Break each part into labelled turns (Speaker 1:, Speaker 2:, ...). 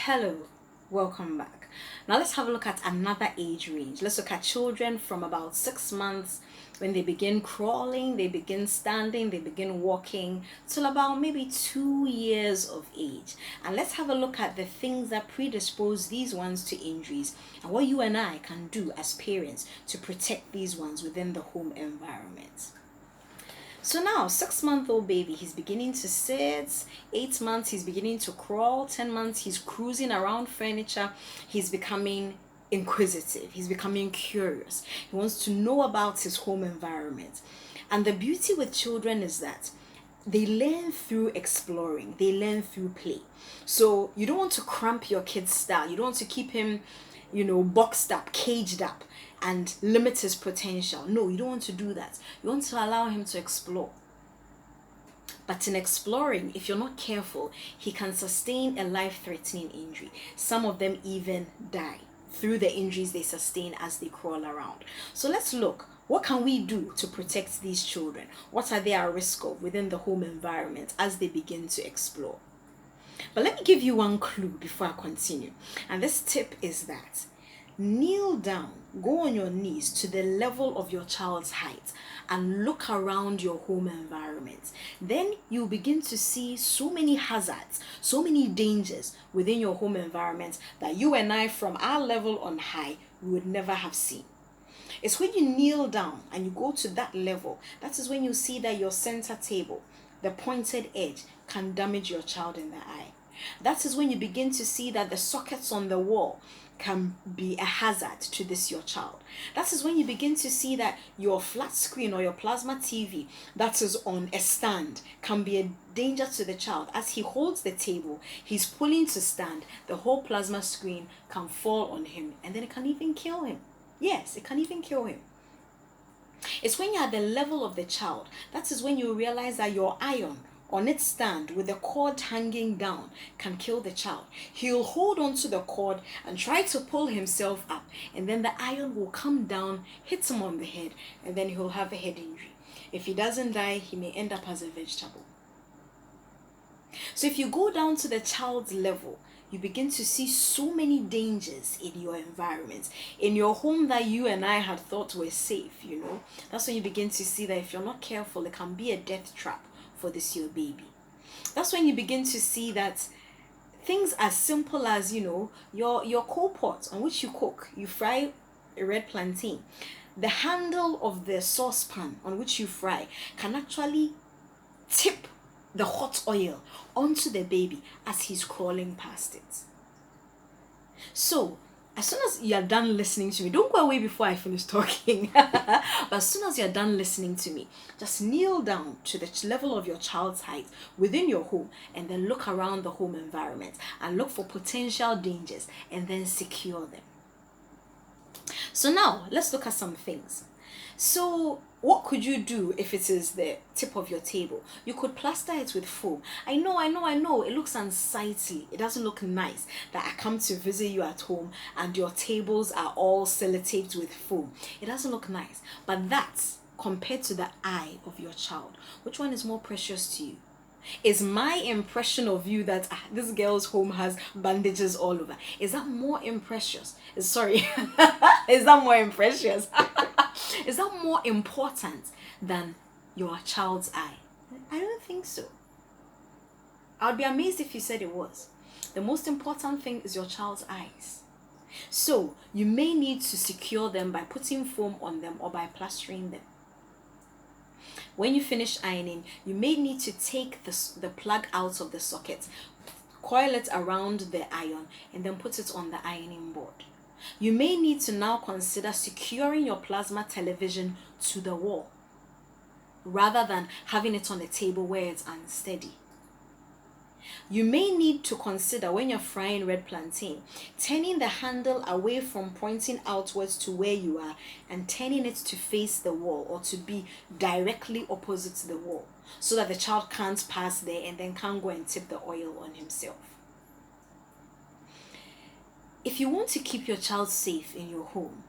Speaker 1: Hello, welcome back. Now let's have a look at another age range. Let's look at children from about 6 months when they begin crawling, they begin standing, they begin walking till about maybe 2 years of age. And let's have a look at the things that predispose these ones to injuries and what you and I can do as parents to protect these ones within the home environment. So now, 6 month old baby, he's beginning to sit. 8 months, he's beginning to crawl. 10 months, he's cruising around furniture. He's becoming inquisitive. He's becoming curious. He wants to know about his home environment. And the beauty with children is that they learn through exploring, they learn through play. So you don't want to cramp your kid's style. You don't want to keep him, boxed up, caged up, and limit his potential. No, you don't want to do that. You want to allow him to explore. But in exploring, if you're not careful, he can sustain a life-threatening injury. Some of them even die through the injuries they sustain as they crawl around. So let's look. What can we do to protect these children? What are they at risk of within the home environment as they begin to explore? But let me give you one clue before I continue. And this tip is that kneel down, go on your knees to the level of your child's height and look around your home environment. Then you'll begin to see so many hazards, so many dangers within your home environment that you and I from our level on high, we would never have seen. It's when you kneel down and you go to that level, that is when you see that your center table, the pointed edge, can damage your child in the eye. That is when you begin to see that the sockets on the wall can be a hazard to your child. That is when you begin to see that your flat screen or your plasma TV that is on a stand can be a danger to the child. As he holds the table, he's pulling to stand, the whole plasma screen can fall on him and then it can even kill him. Yes, it can even kill him. It's when you're at the level of the child, that is when you realize that your iron on its stand with the cord hanging down can kill the child. He'll hold on to the cord and try to pull himself up, and then the iron will come down, hit him on the head, and then he'll have a head injury. If he doesn't die, he may end up as a vegetable. So if you go down to the child's level, you begin to see so many dangers in your environment, in your home that you and I had thought were safe, That's when you begin to see that if you're not careful, it can be a death trap for your baby. That's when you begin to see that things as simple as, your coal pot on which you cook, you fry a red plantain. The handle of the saucepan on which you fry can actually tip the hot oil onto the baby as he's crawling past it. So as soon as you're done listening to me, don't go away before I finish talking. But as soon as you're done listening to me, just kneel down to the level of your child's height within your home and then look around the home environment and look for potential dangers and then secure them. So now let's look at some things. So what could you do if it is the tip of your table? You could plaster it with foam. I know. It looks unsightly. It doesn't look nice that I come to visit you at home and your tables are all sellotaped with foam. It doesn't look nice. But that's compared to the eye of your child. Which one is more precious to you? Is my impression of you that this girl's home has bandages all over, is that more precious? Sorry, is that more precious? Is that more important than your child's eye? I don't think so. I'd be amazed if you said it was. The most important thing is your child's eyes. So you may need to secure them by putting foam on them or by plastering them. When you finish ironing, you may need to take the plug out of the socket, coil it around the iron, and then put it on the ironing board. You may need to now consider securing your plasma television to the wall rather than having it on a table where it's unsteady. You may need to consider, when you're frying red plantain, turning the handle away from pointing outwards to where you are and turning it to face the wall or to be directly opposite to the wall so that the child can't pass there and then can't go and tip the oil on himself. If you want to keep your child safe in your home,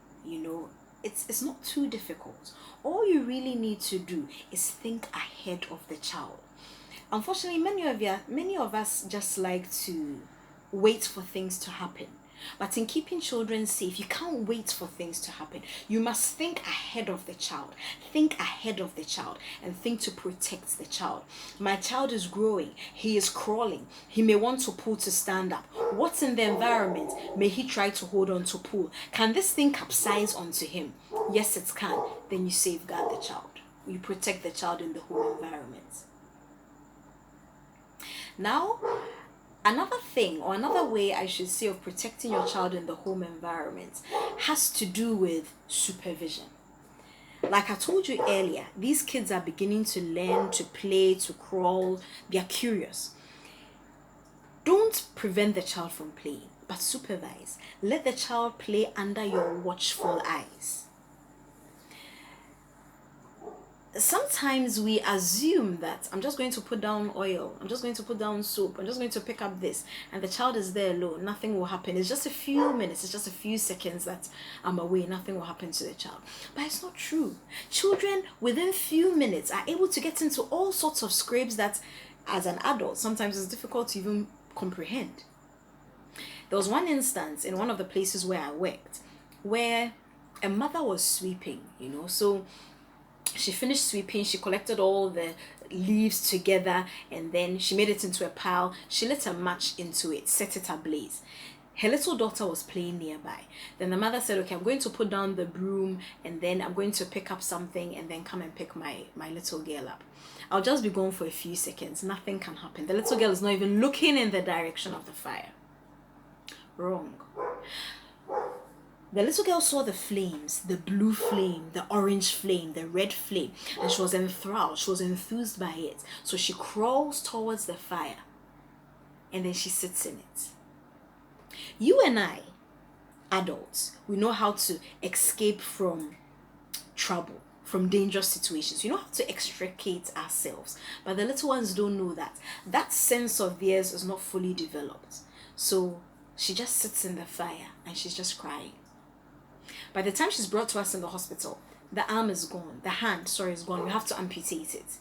Speaker 1: it's not too difficult. All you really need to do is think ahead of the child. Unfortunately, many of us just like to wait for things to happen. But in keeping children safe, you can't wait for things to happen. You must think ahead of the child. Think ahead of the child and think to protect the child. My child is growing. He is crawling. He may want to pull to stand up. What's in the environment? May he try to hold on to pull? Can this thing capsize onto him? Yes, it can. Then you safeguard the child. You protect the child in the whole environment. Now, another thing, or another way I should say of protecting your child in the home environment, has to do with supervision. Like I told you earlier, these kids are beginning to learn, to play, to crawl. They are curious. Don't prevent the child from playing, but supervise. Let the child play under your watchful eyes. Sometimes we assume that I'm just going to put down oil, I'm just going to put down soap, I'm just going to pick up this, and the child is there alone. Nothing will happen. It's just a few minutes, it's just a few seconds that I'm away. Nothing will happen to the child. But it's not true. Children within few minutes are able to get into all sorts of scrapes that as an adult sometimes it's difficult to even comprehend. There was one instance in one of the places where I worked where a mother was sweeping, so she finished sweeping, she collected all the leaves together, and then she made it into a pile. She lit a match into it, set it ablaze. Her little daughter was playing nearby. Then the mother said, okay, I'm going to put down the broom, and then I'm going to pick up something, and then come and pick my little girl up. I'll just be gone for a few seconds. Nothing can happen. The little girl is not even looking in the direction of the fire. Wrong. The little girl saw the flames, the blue flame, the orange flame, the red flame, and she was enthralled, she was enthused by it. So she crawls towards the fire, and then she sits in it. You and I, adults, we know how to escape from trouble, from dangerous situations. You know how to extricate ourselves. But the little ones don't know that. That sense of theirs is not fully developed. So she just sits in the fire, and she's just crying. By the time she's brought to us in the hospital, the arm is gone, the hand, is gone. We have to amputate it.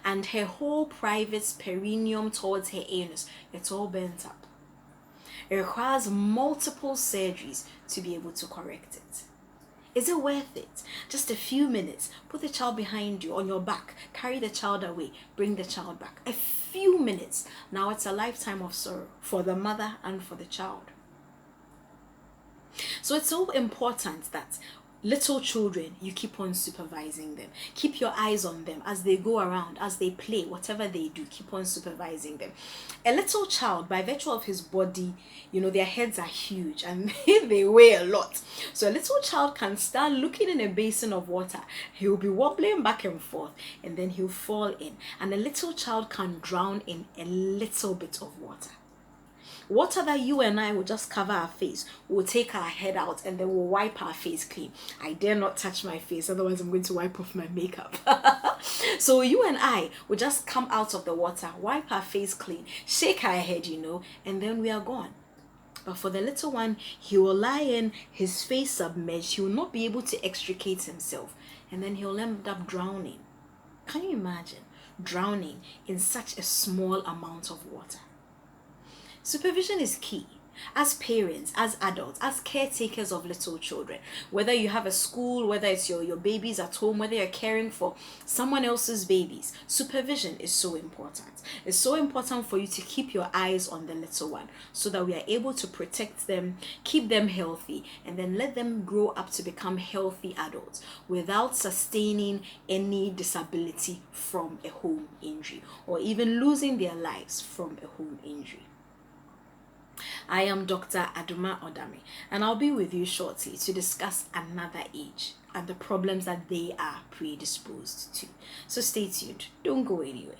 Speaker 1: And her whole private perineum towards her anus, it's all bent up. It requires multiple surgeries to be able to correct it. Is it worth it? Just a few minutes. Put the child behind you, on your back. Carry the child away. Bring the child back. A few minutes. Now it's a lifetime of sorrow for the mother and for the child. So it's so important that little children, you keep on supervising them. Keep your eyes on them as they go around, as they play, whatever they do, keep on supervising them. A little child, by virtue of his body, their heads are huge and they weigh a lot. So a little child can stand looking in a basin of water. He'll be wobbling back and forth, and then he'll fall in. And a little child can drown in a little bit of water. Water that you and I will just cover our face. We'll take our head out and then we'll wipe our face clean. I dare not touch my face, otherwise I'm going to wipe off my makeup. So you and I will just come out of the water, wipe our face clean, shake our head, and then we are gone. But for the little one, he will lie in, his face submerged. He will not be able to extricate himself, and then he'll end up drowning. Can you imagine drowning in such a small amount of water? Supervision is key. As parents, as adults, as caretakers of little children, whether you have a school, whether it's your babies at home, whether you're caring for someone else's babies, supervision is so important. It's so important for you to keep your eyes on the little one so that we are able to protect them, keep them healthy, and then let them grow up to become healthy adults without sustaining any disability from a home injury or even losing their lives from a home injury. I am Dr. Aduma Odame, and I'll be with you shortly to discuss another age and the problems that they are predisposed to. So stay tuned. Don't go anywhere.